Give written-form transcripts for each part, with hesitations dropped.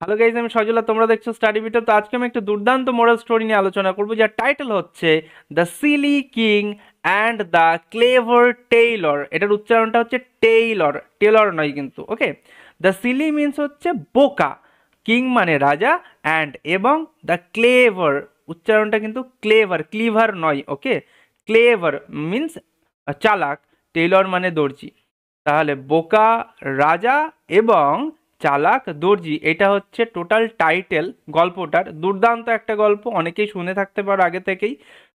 Hello guys, আমি সজলা, তোমরা দেখছো স্টাডি ভিডিও। তো আজকে আমি একটা দুর্দান্ত মোরাল স্টোরি নিয়ে আলোচনা করব, যার টাইটেল হচ্ছে the silly king and the clever tailor. এটার উচ্চারণটা হচ্ছে টেইলর, টেলর নয় কিন্তু। ওকে, দ্য সিলি মিন্স হচ্ছে বোকা, কিং মানে রাজা, অ্যান্ড এবং দ্য ক্লেভার উচ্চারণটা কিন্তু ক্লেভার, ক্লিভার নয়। ওকে, ক্লেভার মিন্স চালাক, টেইলর মানে দর্জি। তাহলে বোকা রাজা এবং চালাক দর্জি, এটা হচ্ছে টোটাল টাইটেল গল্পটার। দুর্দান্ত একটা গল্প, অনেকেই শুনে থাকতে পারো আগে থেকেই।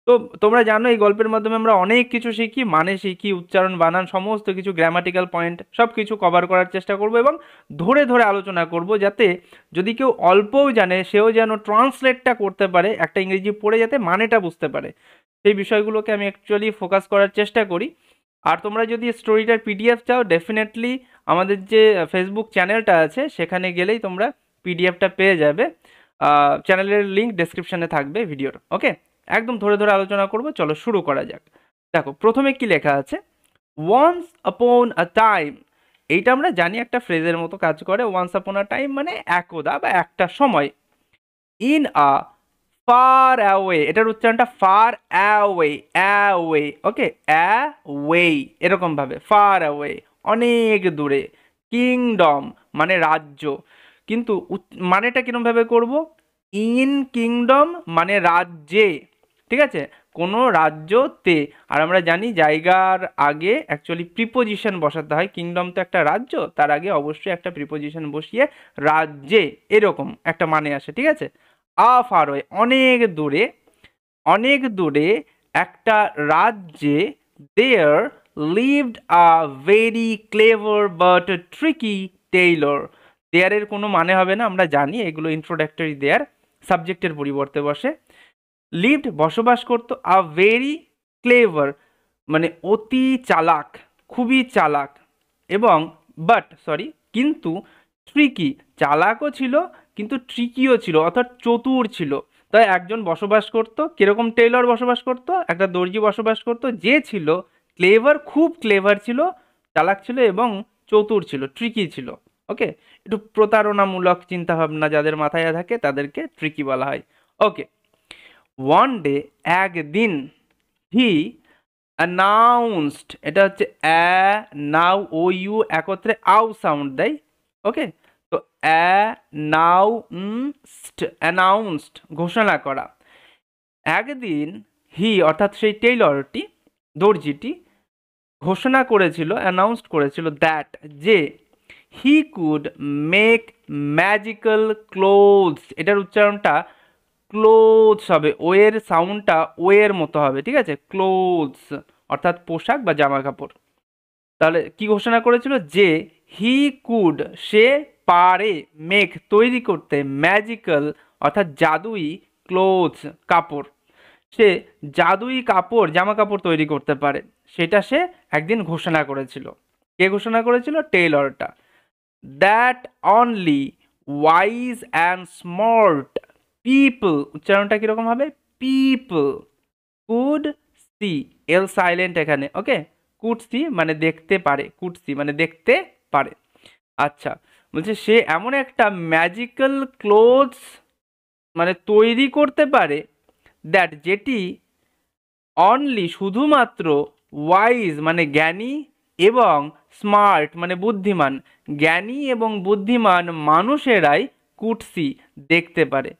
তো তোমরা জানো এই গল্পের মাধ্যমে আমরা অনেক কিছু শিখি, মানে শিখি, উচ্চারণ, বানান, সমস্ত কিছু, গ্রামাটিক্যাল পয়েন্ট সব কিছু কভার করার চেষ্টা করব এবং ধরে ধরে আলোচনা করব, যাতে যদি কেউ অল্পও জানে সেও যেন ট্রান্সলেটটা করতে পারে, একটা ইংরেজি পড়ে যাতে মানেটা বুঝতে পারে। সেই বিষয়গুলোকে আমি অ্যাকচুয়ালি ফোকাস করার চেষ্টা করি। আর তোমরা যদি স্টোরিটার পিডিএফ চাও, ডেফিনেটলি আমাদের যে ফেসবুক চ্যানেলটা আছে সেখানে গেলেই তোমরা পিডিএফটা পেয়ে যাবে। চ্যানেলের লিঙ্ক ডেসক্রিপশনে থাকবে ভিডিওর। ওকে, একদম ধরে ধরে আলোচনা করব, চলো শুরু করা যাক। দেখো প্রথমে কি লেখা আছে, ওয়ান্স আপন আ টাইম। এইটা আমরা জানি একটা ফ্রেজের মতো কাজ করে। ওয়ান্স আপন আ টাইম মানে একদা বা একটা সময়। ইন আ ফার অ্যাওয়ে, এটার উচ্চারণটা ফার অ্যাওয়ে, অ্যাওয়ে। ওকে, অ্যাওয়ে এরকম ভাবে, ফার অ্যাওয়ে অনেক দূরে। কিংডম মানে রাজ্য, কিন্তু মানেটা কিরম ভাবে করব, ইন কিংডম মানে রাজ্যে, ঠিক আছে, কোনো রাজ্যতে। আর আমরা জানি জায়গার আগে অ্যাকচুয়ালি প্রিপোজিশন বসাতে হয়। কিংডম তো একটা রাজ্য, তার আগে অবশ্যই একটা প্রিপোজিশন বসিয়ে রাজ্যে এরকম একটা মানে আসে, ঠিক আছে। ফার ওয়ে অনেক দূরে, অনেক দূরে একটা রাজ্যে there lived a very clever but tricky tailor. দেয়ারের কোনো মানে হবে না, আমরা জানি এগুলো ইন্ট্রোডাক্টরি দেয়ার, সাবজেক্টের পরিবর্তে বসে। লিভড বসবাস করতো, আ ভেরি ক্লেভার মানে অতি চালাক, খুবই চালাক, এবং কিন্তু ট্রিকি, চালাকও ছিল কিন্তু ট্রিকিও ছিল, অর্থাৎ চতুর ছিল। তাই একজন বসবাস করত, কিরকম টেইলর বসবাস করত, একটা দর্জি বসবাস করত, যে ছিল ক্লেভার, খুব ক্লেভার ছিল, চালাক ছিল এবং চতুর ছিল, ট্রিকি ছিল। ওকে, একটু প্রতারণামূলক চিন্তাভাবনা যাদের মাথায় থাকে তাদেরকে ট্রিকি বলা হয়। ওকে, ওয়ান ডে একদিন, হি অ্যানাউন্সড, এটা হচ্ছে নাও ও ইউ একত্রে আউ সাউন্ড দেয়। ওকে, তো অ্যানাউন্সড ঘোষণা করা। একদিন হি অর্থাৎ সেই টেইলরটি, দর্জিটি ঘোষণা করেছিল, অ্যানাউন্সড করেছিল, দ্যাট যে he could make magical clothes. এটার উচ্চারণটা ক্লোথস হবে, ওয়ের সাউন্ডটা ওয়ের মতো হবে, ঠিক আছে, ক্লোথস অর্থাৎ পোশাক বা জামা কাপড়। তাহলে কি ঘোষণা করেছিল, যে হি কুড সে পারে, মেক তৈরি করতে, ম্যাজিক্যাল অর্থাৎ জাদুই, ক্লোথস কাপড়, সে জাদুই কাপড়, জামা কাপড় তৈরি করতে পারে, সেটা সে একদিন ঘোষণা করেছিল। কে ঘোষণা করেছিল, টেইলরটা। That only wise and smart people, উচ্চারণটা কিরকম হবে, people could see, L silent এখানে। ওকে, কুড সি মানে দেখতে পারে, কুড সি মানে দেখতে পারে। আচ্ছা, বলছে সে এমন একটা ম্যাজিক্যাল ক্লোথস মানে তৈরি করতে পারে, দ্যাট যেটি অনলি শুধুমাত্র, ওয়াইজ মানে জ্ঞানী, এবং স্মার্ট মানে বুদ্ধিমান, জ্ঞানী এবং বুদ্ধিমান মানুষেরাই কুটসি দেখতে পারে।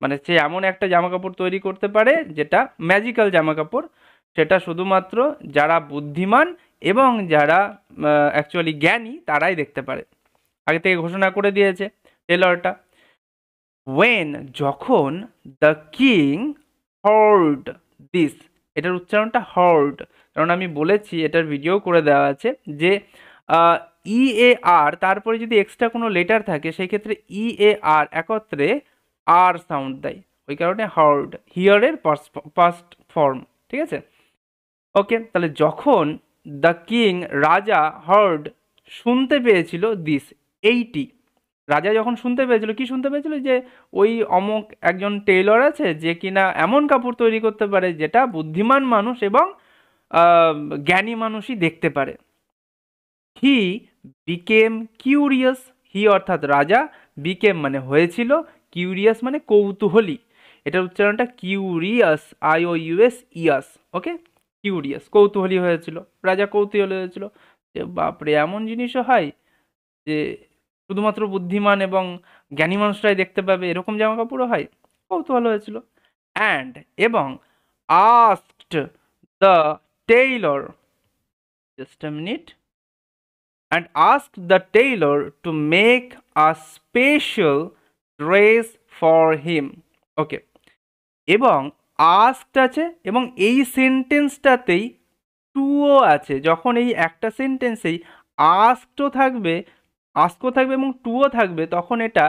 মানে সে এমন একটা জামা কাপড় তৈরি করতে পারে যেটা ম্যাজিক্যাল জামা কাপড়, সেটা শুধুমাত্র যারা বুদ্ধিমান এবং যারা অ্যাকচুয়ালি জ্ঞানী তারাই দেখতে পারে। আগে থেকে ঘোষণা করে দিয়েছে টেলরটা। ওয়েন যখন, দ্য কিং হার্ড দিস, এটার উচ্চারণটা হার্ড, কারণ আমি বলেছি এটার ভিডিও করে দেওয়া আছে যে ই এ আর তারপরে যদি এক্সট্রা কোনো লেটার থাকে সেই ক্ষেত্রে ই এ আর একত্রে আর সাউন্ড দেয়, ওই কারণে হার্ড হিয়ারের পাস্ট ফর্ম, ঠিক আছে। ওকে, তাহলে যখন দ্য কিং রাজা হার্ড শুনতে পেয়েছিল, দিস এইটি, রাজা যখন শুনতে পেয়েছিল, কি শুনতে পেয়েছিল, যে ওই অমুক একজন টেইলর আছে যে কিনা এমন কাপড় তৈরি করতে পারে যেটা বুদ্ধিমান মানুষ এবং জ্ঞানী মানুষই দেখতে পারে। হি বিকেম কিউরিয়াস, হি অর্থাৎ রাজা বিকেম মানে হয়েছিল, কিউরিয়াস মানে কৌতূহলী, এটার উচ্চারণটা কিউরিয়াস, IOUS ইয়াস, ওকে, কিউরিয়াস কৌতূহলী হয়েছিল, রাজা কৌতূহলী হয়েছিল যে বাপরে এমন জিনিসও হয় যে শুধুমাত্র বুদ্ধিমান এবং জ্ঞানী মানুষরাই দেখতে পাবে, এরকম জামা কাপড়ও হয়, কৌতূহল হয়েছিল। অ্যান্ড এবং asked the tailor, just a minute, and asked the tailor to make a special dress for him. ওকে, এবং asked আছে এবং এই সেন্টেন্সটাতেই টুও আছে। যখন এই একটা সেন্টেন্সেই আস্কও থাকবে, এবং টুও থাকবে, তখন এটা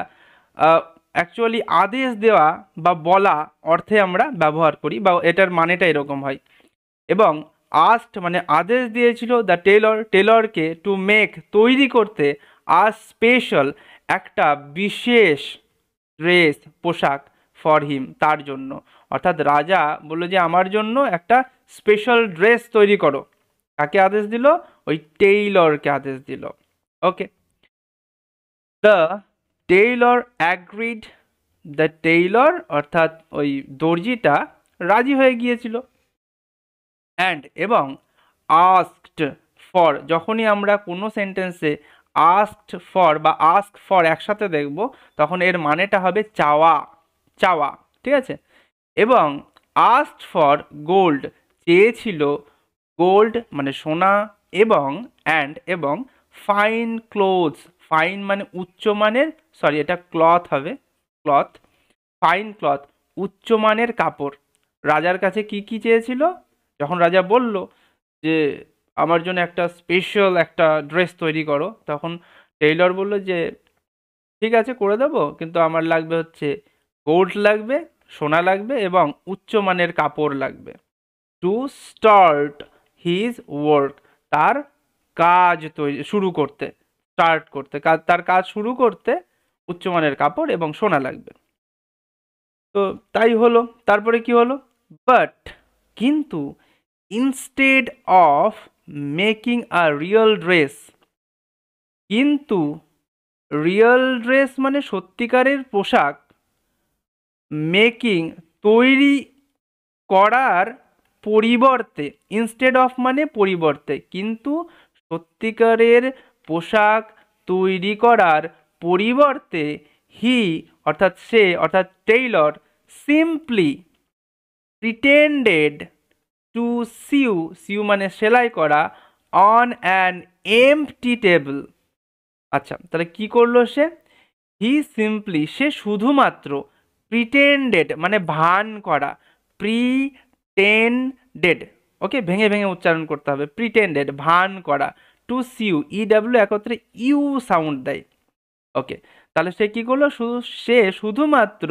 অ্যাকচুয়ালি আদেশ দেওয়া বা বলা অর্থে আমরা ব্যবহার করি, বা এটার মানেটা এরকম হয়। এবং আস্কড মানে আদেশ দিয়েছিল দ্য টেলরকে টু মেক তৈরি করতে, আ স্পেশাল একটা বিশেষ ড্রেস পোশাক, ফর হিম তার জন্য। অর্থাৎ রাজা বললো যে আমার জন্য একটা স্পেশাল ড্রেস তৈরি করো। কাকে আদেশ দিল? ওই টেইলরকে আদেশ দিল। Okay, the tailor agreed, the tailor অর্থাৎ ওই দর্জিটা রাজি হয়ে গিয়েছিল। অ্যান্ড এবং আস্কড ফর, যখনই আমরা কোনো সেন্টেন্সে আস্কড ফর বা আস্ক ফর একসাথে দেখব তখন এর মানেটা হবে চাওয়া, চাওয়া, ঠিক আছে। এবং আস্কড ফর গোল্ড, চেয়েছিল গোল্ড মানে সোনা, এবং অ্যান্ড এবং ফাইন ক্লোথস, ফাইন মানে উচ্চমানের, সরি এটা ক্লথ হবে, ক্লথ, ফাইন ক্লথ উচ্চমানের কাপড়। রাজার কাছে কি কি চেয়েছিল? যখন রাজা বলল যে আমার জন্য একটা স্পেশাল একটা ড্রেস তৈরি করো, তখন টেইলর বলল যে ঠিক আছে করে দেবো, কিন্তু আমার লাগবে হচ্ছে গোল্ড লাগবে, সোনা লাগবে এবং উচ্চমানের কাপড় লাগবে। টু স্টার্ট হিজ ওয়ার্ক, তার কাজ শুরু করতে, স্টার্ট করতে, তার কাজ শুরু করতে উচ্চমানের কাপড় এবং সোনা লাগবে। তো তাই হলো। তারপরে কি হলো? বাট কিন্তু instead of making a real dress, কিন্তু রিয়েল ড্রেস মানে সত্যিকারের পোশাক, মেকিং তৈরি করার পরিবর্তে, ইনস্টেড অফ মানে পরিবর্তে, কিন্তু সত্যিকারের পোশাক তৈরি করার পরিবর্তে হি অর্থাৎ সে অর্থাৎ tailor simply pretended to sew মানে সেলাই করা অন অ্যান এমটি টেবিল। আচ্ছা, তাহলে কি করলো সে? হি সিম্পলি, সে শুধুমাত্র, প্রিটেন্ডেড মানে ভান করা, প্রিটেন্ডেড, ওকে, ভেঙে ভেঙে উচ্চারণ করতে হবে, প্রিটেন্ডেড ভান করা, টু সিউ, ইডাব্লিউ একত্রে ইউ সাউন্ড দেয়, ওকে। তাহলে সে কি করলো? সে শুধুমাত্র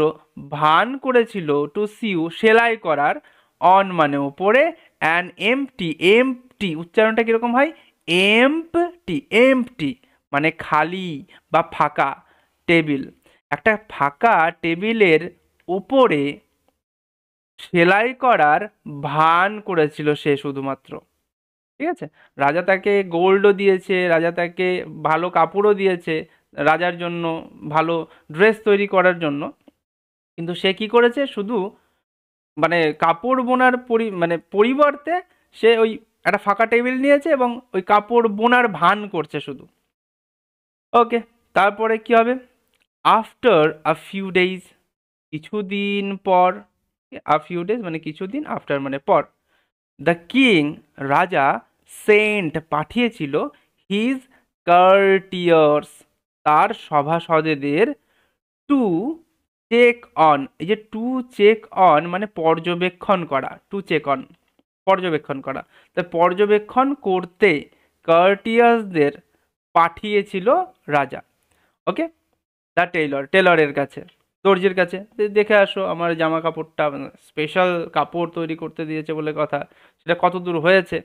ভান করেছিল টু সিউ সেলাই করার, অন মানে ওপরে, অ্যান এমটি, এমটি উচ্চারণটা কিরকম হয়? এমটি, এমটি মানে খালি বা ফাঁকা, টেবিল, একটা ফাঁকা টেবিলের উপরে সেলাই করার ভান করেছিল সে শুধুমাত্র, ঠিক আছে। রাজা তাকে গোল্ডও দিয়েছে, রাজা তাকে ভালো কাপড়ও দিয়েছে রাজার জন্য, ভালো ড্রেস তৈরি করার জন্য, কিন্তু সে কি করেছে? শুধু মানে কাপড় বোনার মানে পরিবর্তে সে ওই একটা ফাঁকা টেবিল নিয়েছে এবং ওই কাপড় বোনার ভান করছে শুধু, ওকে। তারপরে কি হবে? আফটার আ ফিউ ডেজ, কিছুদিন পর, আ ফিউ ডেজ মানে কিছুদিন, আফটার মানে পর, দ্য কিং রাজা সেন্ট পাঠিয়েছিল হিজ কার্টিয়ার্স তার সভাসদেদের, টু চেক অন, এই যে টু চেক অন মানে পর্যবেক্ষণ করা, টু চেক অন পর্যবেক্ষণ করা, তাই পর্যবেক্ষণ করতে কার্টিয়ার্সদের পাঠিয়েছিল রাজা, ওকে, দ্য টেলরের কাছে, দর্জির কাছে, দেখে আসো আমার জামা কাপড়টা, স্পেশাল কাপড় তৈরি করতে দিয়েছে বলে কথা, সেটা কত দূর হয়েছে।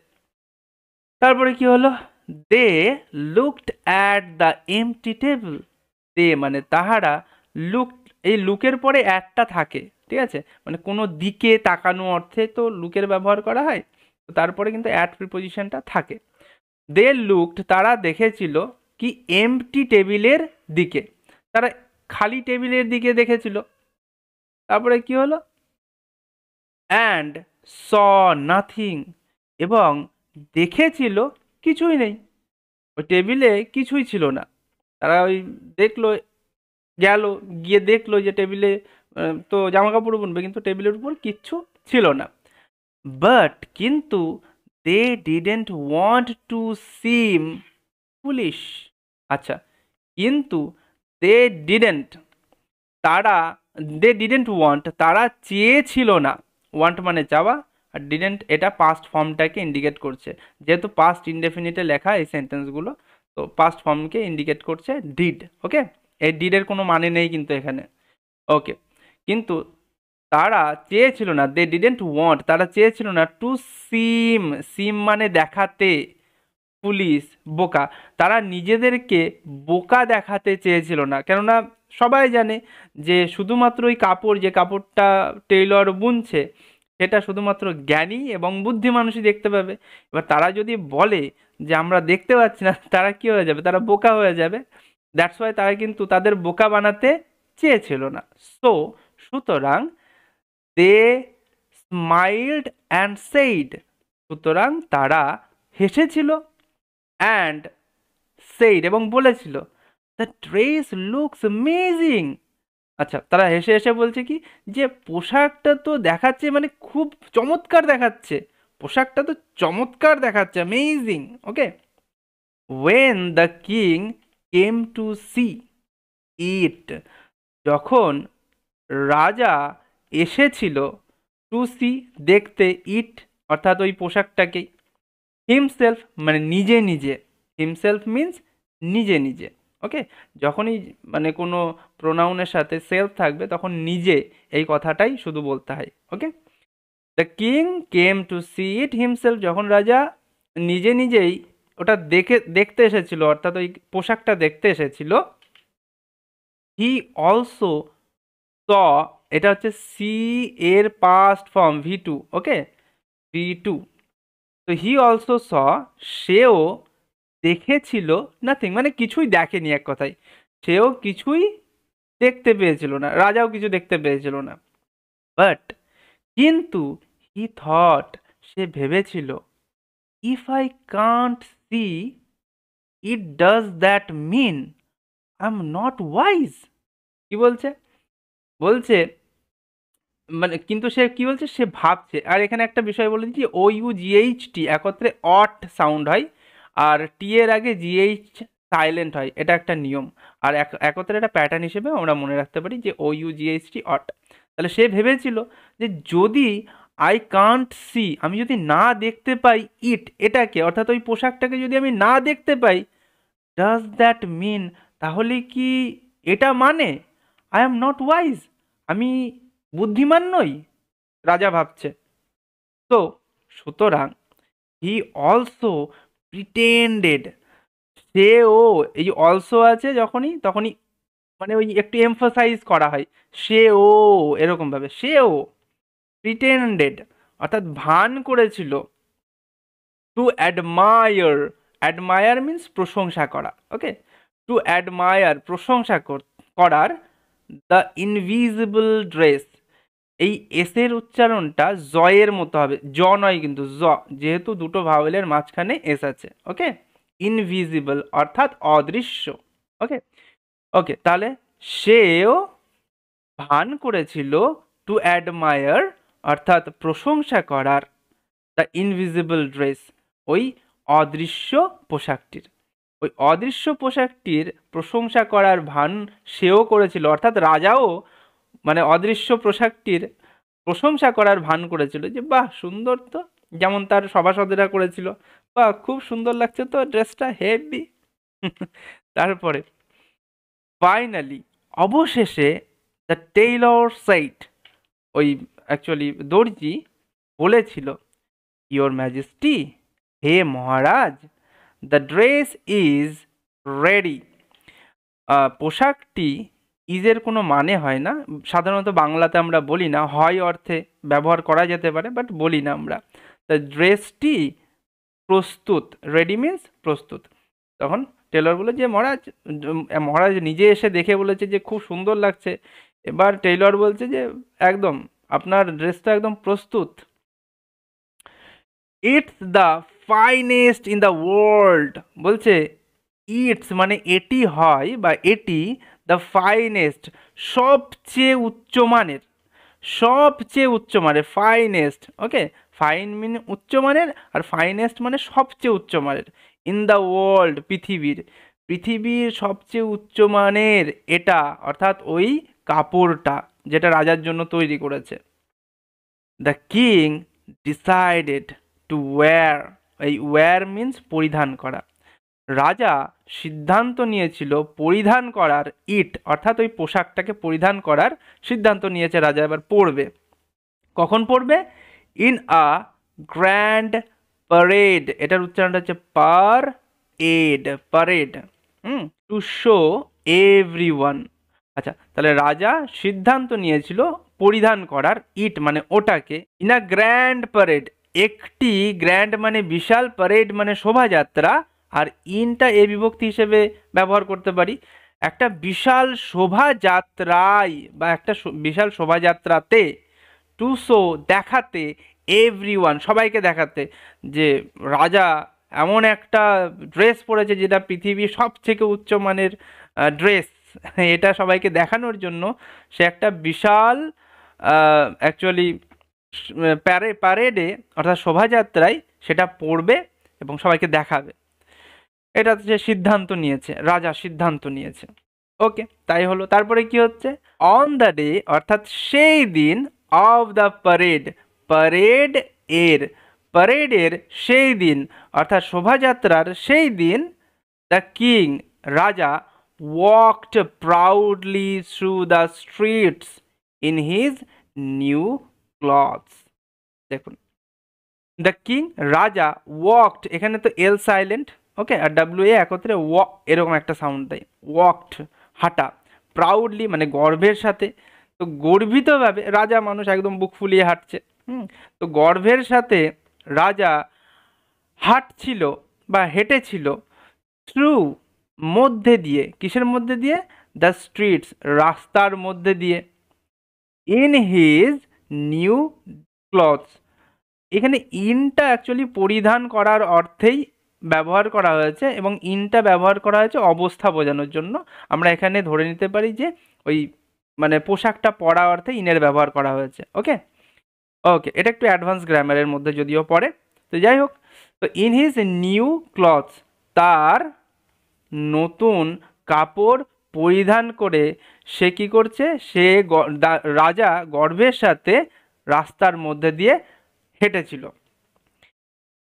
তারপরে কি হলো? They looked at the empty table, they মানে তাহারা, লুক, এই লুকের পরে অ্যাটটা থাকে, ঠিক আছে, মানে কোনো দিকে তাকানো অর্থে তো লুকের ব্যবহার করা হয়, তো তারপরে কিন্তু অ্যাট প্রিপোজিশনটা থাকে। দে লুকড তারা দেখেছিল কি? এমটি টেবিলের দিকে, তারা খালি টেবিলের দিকে দেখেছিল। তারপরে কি হলো, অ্যান্ড স নাথিং, এবং দেখেছিল কিছুই নেই, ওই টেবিলে কিছুই ছিল না। তারা ওই দেখলো, গেল, গিয়ে দেখলো যে টেবিলে তো জামা কাপড় বুনবে, কিন্তু টেবিলের উপর কিচ্ছু ছিল না। বাট কিন্তু they didn't want to seem foolish. আচ্ছা, কিন্তু দে ডিডেন্ট, তারা, দে ডিডেন্ট ওয়ান্ট, তারা চেয়েছিল না। ওয়ান্ট মানে চাওয়া, আর ডিডেন্ট এটা পাস্ট ফর্মটাকে ইন্ডিকেট করছে, যেহেতু পাস্ট ইনডেফিনিটে লেখা এই সেন্টেন্সগুলো, তো পাস্ট ফর্মকে ইন্ডিকেট করছে ডিড। ওকে, এই ডিডের কোনো মানে নেই কিন্তু এখানে। ওকে, কিন্তু তারা চেয়েছিল না, দে ডিডেন্ট ওয়ান্ট, তারা চেয়েছিল না টু সিম, সিম মানে দেখাতে, পুলিশ বোকা, তারা নিজেদেরকে বোকা দেখাতে চেয়েছিল না। কেননা সবাই জানে যে শুধুমাত্র ওই কাপড়, যে কাপড়টা টেইলর বুনছে, সেটা শুধুমাত্র জ্ঞানী এবং বুদ্ধি মানুষই দেখতে পাবে। এবার তারা যদি বলে যে আমরা দেখতে পাচ্ছি না, তারা কি হয়ে যাবে, তারা বোকা হয়ে যাবে। দ্যাটস ওয়াই তারা কিন্তু তাদের বোকা বানাতে চেয়েছিল না। সো সুতরাং দে স্মাইল্ড অ্যান্ড সেইড, সুতরাং তারা হেসেছিল, অ্যান্ড সেইড এবং বলেছিল, দ্য ড্রেস লুকস অ্যামেজিং। আচ্ছা, তারা হেসে হেসে বলছে কি, যে পোশাকটা তো দেখাচ্ছে মানে খুব চমৎকার দেখাচ্ছে, পোশাকটা তো চমৎকার দেখাচ্ছে, amazing. Okay, when the king came to see it, যখন রাজা এসেছিল, টু সি দেখতে, ইট অর্থাৎ ওই পোশাকটাকেই, হিমসেলফ মানে নিজে নিজে, হিমসেলফ মিন্স নিজে নিজে। ওকে, যখনই মানে কোনো প্রোনাউনের সাথে সেলফ থাকবে তখন নিজে এই কথাটাই শুধু বলতে হয়। Okay, the king came to see it himself, যখন রাজা নিজে নিজেই ওটা দেখতে এসেছিল, অর্থাৎ ওই পোশাকটা দেখতে এসেছিল। হি অলসো স, এটা হচ্ছে সি এর পাস্ট ফর্ম V2। ওকে, V2, তো হি অলসো স, সেও দেখেছিল, নাথিং মানে কিছুই দেখেনি, এক কথায় সেও কিছুই দেখতে পেয়েছিল না, রাজাও কিছু দেখতে পেয়েছিল না। বাট কিন্তু হি থট, সে ভেবেছিল, if I can't see it does that mean I am not wise. কি বলছে, বলছে মানে, কিন্তু সে কি বলছে, সে ভাবছে। আর এখানে একটা বিষয় বলে দিচ্ছি, OUGHT একত্রে অট সাউন্ড হয়, আর টি এর আগে GH সাইলেন্ট হয়, এটা একটা নিয়ম। আর একত্রে একটা প্যাটার্ন হিসেবে আমরা মনে রাখতে পারি যে OUGHT অট। তাহলে সে ভেবেছিল যে যদি আই কান্ট সি, আমি যদি না দেখতে পাই ইট, এটাকে অর্থাৎ ওই পোশাকটাকে যদি আমি না দেখতে পাই, ডাজ দ্যাট মিন, তাহলে কি এটা মানে আই অ্যাম নট ওয়াইজ, আমি বুদ্ধিমান নই, রাজা ভাবছে। তো সুতরাং হি অলসো প্রিটেন্ডেড, সেও, এই যে অলসো আছে যখনই, তখনই মানে ওই একটু এমফাসাইজ করা হয়, সেও, এরকম ভাবে সেও প্রিটেন্ডেড অর্থাৎ ভান করেছিল, টু অ্যাডমায়ার, অ্যাডমায়ার মিন্স প্রশংসা করা। ওকে, টু অ্যাডমায়ার প্রশংসা করার, দ্য ইনভিজিবল ড্রেস, এই এসের উচ্চারণটা জয়ের মতো হবে, জ নয় কিন্তু জ, যেহেতু দুটো ভাওয়েলের মাঝখানে এস আছে। ওকে, ইনভিজিবল অর্থাৎ অদৃশ্য। ওকে, ওকে, তাহলে সেও ভান করেছিল, টু অ্যাডমায়ার অর্থাৎ প্রশংসা করার, দ্য ইনভিজিবল ড্রেস ওই অদৃশ্য পোশাকটির, ওই অদৃশ্য পোশাকটির প্রশংসা করার ভান সেও করেছিল, অর্থাৎ রাজাও মানে অদৃশ্য পোশাকটির প্রশংসা করার ভান করেছিল, যে বাহ সুন্দর তো, যেমন তার সভাসদেরা করেছিল, বাহ খুব সুন্দর লাগছে তো ড্রেসটা, হেভি। তারপরে ফাইনালি, অবশেষে, দ্য টেইলর সেইট, ওই অ্যাকচুয়ালি দর্জি বলেছিল, ইয়োর ম্যাজেস্টি, হে মহারাজ, দ্য ড্রেস ইজ রেডি, পোশাকটি, ইজের কোনো মানে হয় না সাধারণত, বাংলাতে আমরা বলি না, হয় অর্থে ব্যবহার করা যেতে পারে বাট বলি না আমরা। দ্য ড্রেসটি প্রস্তুত, রেডি মিন্স প্রস্তুত, তখন টেলর বলে যে মহারাজ, মহারাজ নিজে এসে দেখে বলেছে যে খুব সুন্দর লাগছে। এবার টেইলর বলছে যে একদম আপনার ড্রেসটা একদম প্রস্তুত। It's the finest in the world, বলছে ইটস মানে এটি হয় বা এটি, দ্য ফাইনেস্ট সবচেয়ে উচ্চমানের, সবচেয়ে উচ্চমানের, ফাইনেস্ট, ওকে, ফাইন মানে উচ্চমানের আর ফাইনেস্ট মানে সবচেয়ে উচ্চমানের, ইন দ্য ওয়ার্ল্ড পৃথিবীর, পৃথিবীর সবচেয়ে উচ্চমানের এটা, অর্থাৎ ওই কাপড়টা যেটা রাজার জন্য তৈরি করেছে। The king decided to wire, এই ওয়্যার মিন্স পরিধান করা, রাজা সিদ্ধান্ত নিয়েছিল পরিধান করার, ইট অর্থাৎ ওই পোশাকটাকে পরিধান করার সিদ্ধান্ত নিয়েছে রাজা, এবার পরবে। কখন পরবে? ইন আ গ্র্যান্ড প্যারেড, এটার উচ্চারণটা হচ্ছে parade, parade, to show everyone. আচ্ছা, তাহলে রাজা সিদ্ধান্ত নিয়েছিল পরিধান করার, ইট মানে ওটাকে, ইন আ গ্র্যান্ড প্যারেড, একটি, গ্র্যান্ড মানে বিশাল, প্যারেড মানে শোভাযাত্রা, আর ইনটা এ বিভক্তি হিসেবে ব্যবহার করতে পারি, একটা বিশাল শোভাযাত্রায় বা একটা বিশাল শোভাযাত্রাতে, টু শো দেখাতে, এভরিওয়ান সবাইকে দেখাতে, যে রাজা এমন একটা ড্রেস পরেছে যেটা পৃথিবীর সব থেকে উচ্চমানের ড্রেস, এটা সবাইকে দেখানোর জন্য সে একটা বিশাল অ্যাকচুয়ালি প্যারেডে অর্থাৎ শোভাযাত্রায় সেটা পরবে এবং সবাইকে দেখাবে। এটা যে সিদ্ধান্ত নিয়েছে, রাজা সিদ্ধান্ত নিয়েছে। ওকে, তাই হলো। তারপরে কি হচ্ছে? অন দ্য ডে অর্থাৎ সেই দিন, অফ দ্য প্যারেড, প্যারেড এর, প্যারেডের সেই দিন অর্থাৎ শোভাযাত্রার সেই দিন, দ্য কিং রাজা walked proudly through the streets in his new clothes. দেখুন, দ্য কিং রাজা ওয়াকড, এখানে তো এল silent, okay, R W A একত্রে ওয়াক এরকম একটা সাউন্ড দেয়, ওয়াকড হাঁটা, প্রাউডলি মানে গর্বের সাথে, তো গর্বিতভাবে, রাজা মানুষ একদম বুক ফুলিয়ে হাঁটছে, তো গর্বের সাথে রাজা হাঁটছিল বা হেঁটেছিল, থ্রু মধ্যে দিয়ে, কিসের মধ্যে দিয়ে? দ্য স্ট্রিটস রাস্তার মধ্যে দিয়ে, ইন হিজ নিউ ক্লথস, এখানে ইনটা অ্যাকচুয়ালি পরিধান করার অর্থেই ব্যবহার করা হয়েছে এবং ইনটা ব্যবহার করা হয়েছে অবস্থা বোঝানোর জন্য। আমরা এখানে ধরে নিতে পারি যে ওই মানে পোশাকটা পরা অর্থে ইনের ব্যবহার করা হয়েছে। ওকে ওকে, এটা একটু অ্যাডভান্স গ্রামারের মধ্যে যদিও পড়ে, তো যাই হোক। তো ইন হিজ নিউ ক্লথস, তার নতুন কাপড় পরিধান করে সে কি করছে? সে রাজা গর্বের সাথে রাস্তার মধ্যে দিয়ে হেঁটেছিল।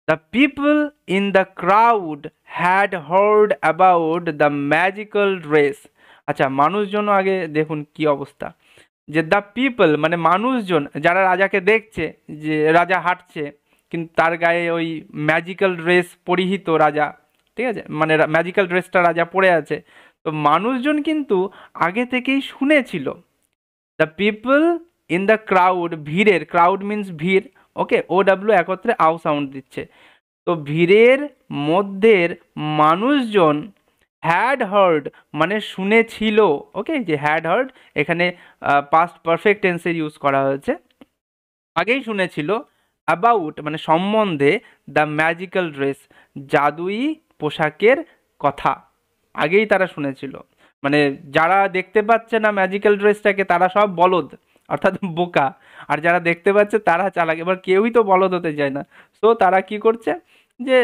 The people in the crowd had heard about the magical dress. আচ্ছা, মানুষজন আগে দেখুন কি অবস্থা, যে দ্য পিপল মানে মানুষজন যারা রাজাকে দেখছে, যে রাজা হাঁটছে কিন্তু তার গায়ে ওই ম্যাজিক্যাল ড্রেস পরিহিত রাজা, ঠিক আছে, মানে ম্যাজিক্যাল ড্রেসটা রাজা পরে আছে, তো মানুষজন কিন্তু আগে থেকেই শুনেছিল। The people in the crowd, ভিড়ের, ক্রাউড মিন্স ভিড়, ওকে, ও ডাব্লিউ একত্রে আও সাউন্ড দিচ্ছে, তো ভিড়ের মধ্যের মানুষজন, হ্যাড হার্ড মানে শুনেছিল, ওকে, যে হ্যাড হার্ড এখানে পাস্ট পারফেক্ট টেন্সের ইউজ করা হয়েছে, আগেই শুনেছিল, অ্যাবাউট মানে সম্বন্ধে, দ্য ম্যাজিক্যাল ড্রেস জাদুই পোশাকের কথা, আগেই তারা শুনেছিল। মানে যারা দেখতে পাচ্ছে না ম্যাজিক্যাল ড্রেসটাকে তারা সব বলদ অর্থাৎ বোকা, আর যারা দেখতে পাচ্ছে তারা চালাক। এবার কেউই তো বলদ হতে চায় না, সো তারা কি করছে যে,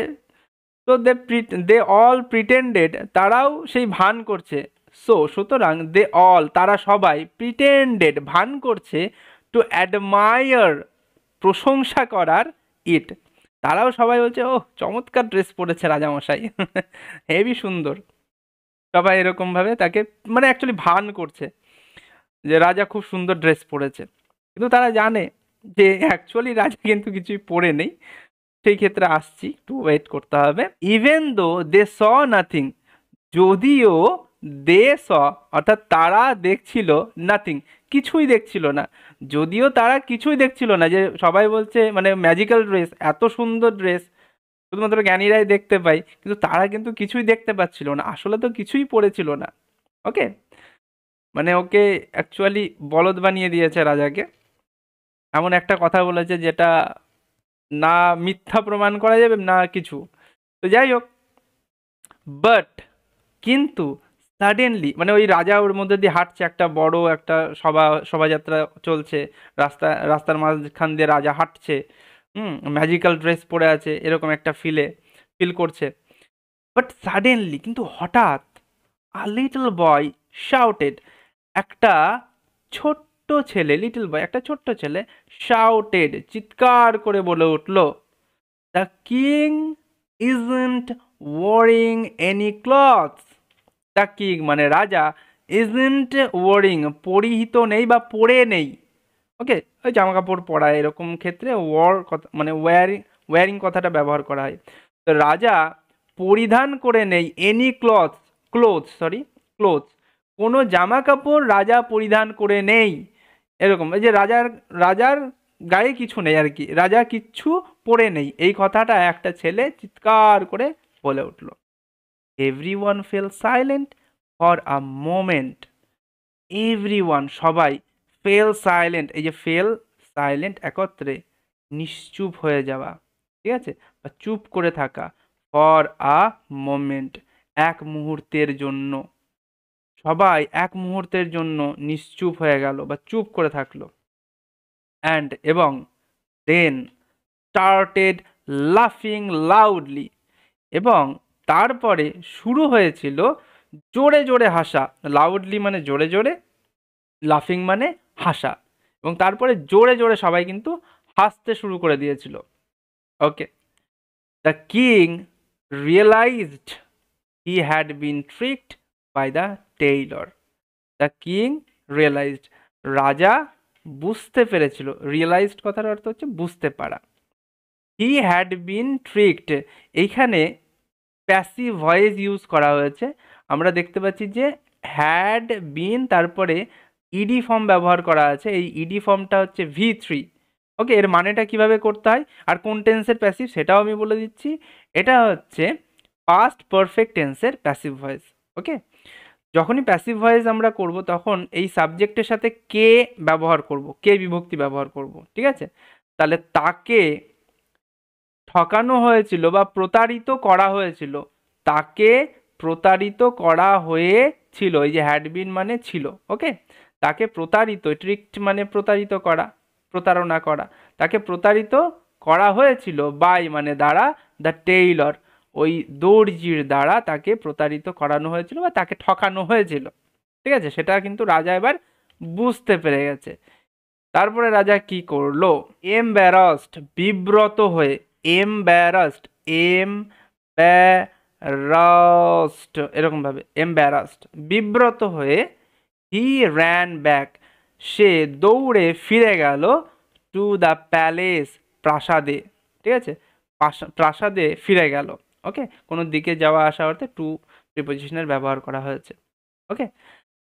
তো দে অল প্রিটেন্ডেড, তারাও সেই ভান করছে, সুতরাং দে অল তারা সবাই, প্রিটেন্ডেড ভান করছে, টু অ্যাডমায়ার প্রশংসা করার, ইট তারাও সবাই বলছে ও চমৎকার ড্রেস পরেছে রাজামশাই, হেভি সুন্দর, সবাই এরকমভাবে তাকে মানে অ্যাকচুয়ালি ভান করছে যে রাজা খুব সুন্দর ড্রেস পরেছে, কিন্তু তারা জানে যে অ্যাকচুয়ালি রাজা কিন্তু কিছুই পরে নেই। সেই ক্ষেত্রে আসছি, একটু ওয়েট করতে হবে। ইভেন দো দে স নাথিং, যদিও দে স অর্থাৎ তারা দেখছিল, নাথিং কিছুই দেখছিল না, যদিও তারা কিছুই দেখছিল না, যে সবাই বলছে মানে ম্যাজিক্যাল ড্রেস, এত সুন্দর ড্রেস, শুধুমাত্র জ্ঞানীরাই দেখতে পায়, কিন্তু তারা কিন্তু কিছুই দেখতে পাচ্ছিল না, আসলে তো কিছুই পড়েছিল না। ওকে, মানে ওকে অ্যাকচুয়ালি বলদ বানিয়ে দিয়েছে রাজাকে, এমন একটা কথা বলেছে যেটা না মিথ্যা প্রমাণ করা যাবে না কিছু। তো যাই হোক, বাট কিন্তু সাডেনলি মানে ওই রাজা ওর মধ্যে দিয়ে হাঁটছে, একটা বড় একটা শোভাযাত্রা চলছে, রাস্তার মাঝখান দিয়ে রাজা হাঁটছে, ম্যাজিক্যাল ড্রেস পরে আছে এরকম একটা ফিল করছে। বাট সাডেনলি কিন্তু হঠাৎ আ লিটল বয় শাউটেড, একটা ছোট্ট ছেলে, লিটল বয় একটা ছোট্ট ছেলে শাউটেড চিৎকার করে বলে উঠল, the king isn't wearing any clothes. The king মানে রাজা, ইজন্ট ওয়ারিং পরিহিত নেই বা পরে নেই। ওকে, ওই জামা কাপড় পরা এরকম ক্ষেত্রে ওয়ার কথা মানে ওয়ারিং, ওয়ারিং কথাটা ব্যবহার করা হয়। তো রাজা পরিধান করে নেই এনি ক্লোথস, কোনো জামা কাপড় রাজা পরিধান করে নেই, এরকম এই যে রাজার রাজার গায়ে কিছু নেই আর কি, রাজা কিচ্ছু পরে নেই, এই কথাটা একটা ছেলে চিৎকার করে বলে উঠল। Everyone fail silent for a moment, everyone সবাই, ফেল সাইলেন্ট এই যে ফেল সাইলেন্ট একত্রে, নিশ্চুপ হয়ে যাওয়া, ঠিক আছে, বা চুপ করে থাকা, ফর আ মোমেন্ট এক মুহূর্তের জন্য, সবাই এক মুহূর্তের জন্য নিশ্চুপ হয়ে গেল বা চুপ করে থাকলো। অ্যান্ড এবং দেন স্টার্টেড লাফিং লাউডলি, এবং তারপরে শুরু হয়েছিল জোরে জোরে হাসা, লাউডলি মানে জোরে জোরে, লাফিং মানে হাসা, এবং তারপরে জোরে জোরে সবাই কিন্তু হাসতে শুরু করে দিয়েছিল। Okay, the king realised he had been tricked by the tailor. The king realised, রাজা বুঝতে পেরেছিল, রিয়েলাইজড কথার অর্থ হচ্ছে বুঝতে পারা। হি হ্যাড বিন ট্রিকড, এইখানে প্যাসিভ ভয়েস ইউজ করা হয়েছে, আমরা দেখতে পাচ্ছি যে হ্যাড বিন তারপরে ইডি ফর্ম ব্যবহার করা আছে, এই ইডি ফর্মটা হচ্ছে V3। ওকে, এর মানেটা কিভাবে করতে হয় আর কোন টেন্সের প্যাসিভ সেটাও আমি বলে দিচ্ছি। এটা হচ্ছে পাস্ট পারফেক্ট টেন্সের প্যাসিভ ভয়েস। ওকে, যখনই প্যাসিভ ভয়েস আমরা করব তখন এই সাবজেক্টের সাথে কে ব্যবহার করব, কে বিভক্তি ব্যবহার করব, ঠিক আছে। তাহলে তাকে ঠকানো হয়েছিল বা প্রতারিত করা হয়েছিল, তাকে প্রতারিত করা হয়েছিল, এই যে হ্যাড বিন মানে ছিল। ওকে, তাকে প্রতারিত, ট্রিকড মানে প্রতারিত করা, প্রতারণা করা, তাকে প্রতারিত করা হয়েছিল, বাই মানে দ্বারা, দ্য টেইলর ওই দর্জির দ্বারা তাকে প্রতারিত করানো হয়েছিল বা তাকে ঠকানো হয়েছিল, ঠিক আছে। সেটা কিন্তু রাজা এবার বুঝতে পেরে গেছে। তারপরে রাজা কি করলো, এমব্যারাসড বিব্রত হয়ে, এমব্যারাসড এমব্যারাসড এরকম ভাবে, এমব্যারাসড বিব্রত হয়ে, হি র্যান ব্যাক সে দৌড়ে ফিরে গেল, টু দ্য প্যালেস প্রাসাদে, ঠিক আছে, প্রাসাদে ফিরে গেল। ওকে, কোনো দিকে যাওয়া আসা অর্থে টু প্রিপোজিশনের ব্যবহার করা হয়েছে। ওকে,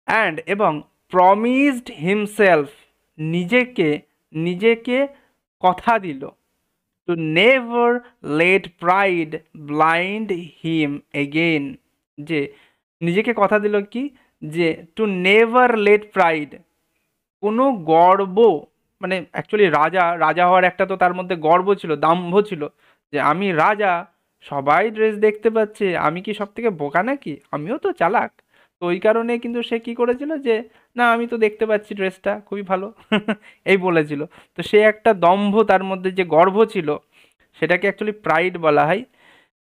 অ্যান্ড এবং প্রমিসড হিমসেলফ নিজেকে নিজেকে কথা দিল, to never let pride blind him again, যে নিজেকে কথা দিল কি, যে টু নেভার লেট প্রাইড কোনো গর্ব, মানে অ্যাকচুয়ালি রাজা, রাজা হওয়ার একটা তো তার মধ্যে গর্ব ছিল, দাম্ভ ছিল, যে আমি রাজা, সবাই ড্রেস দেখতে পাচ্ছে, আমি কি সব থেকে বোকা নাকি, আমিও তো চালাক। তো ওই কারণে কিন্তু সে কি করেছিল যে না আমি তো দেখতে পাচ্ছি ড্রেসটা খুবই ভালো এই বলেছিল। তো সে একটা দম্ভ, তার মধ্যে যে গর্ব ছিল সেটাকে অ্যাকচুয়ালি প্রাইড বলা হয়।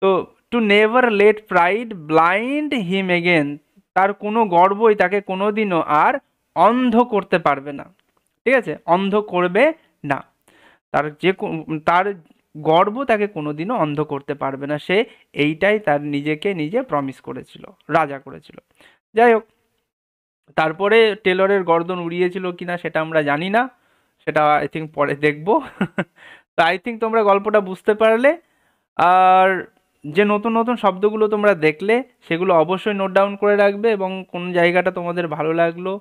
তো to never let pride blind him again, তার কোনো গর্বই তাকে কোনোদিনও আর অন্ধ করতে পারবে না, ঠিক আছে, অন্ধ করবে না, তার তার গর্ব তাকে কোনোদিনও অন্ধ করতে পারবে না, সে এইটাই তার নিজেকে নিজে প্রমিস করেছিল, রাজা করেছিল। যাই হোক, তারপরে টেলরের গর্দন উড়িয়েছিল কিনা সেটা আমরা জানি না, সেটা আই থিঙ্ক পরে দেখব তো আই থিঙ্ক তোমরা গল্পটা বুঝতে পারলে, আর যে নতুন নতুন শব্দগুলো তোমরা দেখলে সেগুলো অবশ্যই নোট ডাউন করে রাখবে, এবং কোন জায়গাটা তোমাদের ভালো লাগলো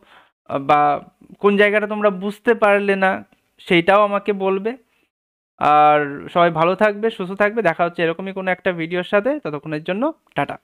বা কোন জায়গাটা তোমরা বুঝতে পারলে না সেইটাও আমাকে বলবে। আর সবাই ভালো থাকবে, সুস্থ থাকবে, দেখা হচ্ছে এরকমই কোনো একটা ভিডিওর সাথে, ততক্ষণের জন্য টাটা।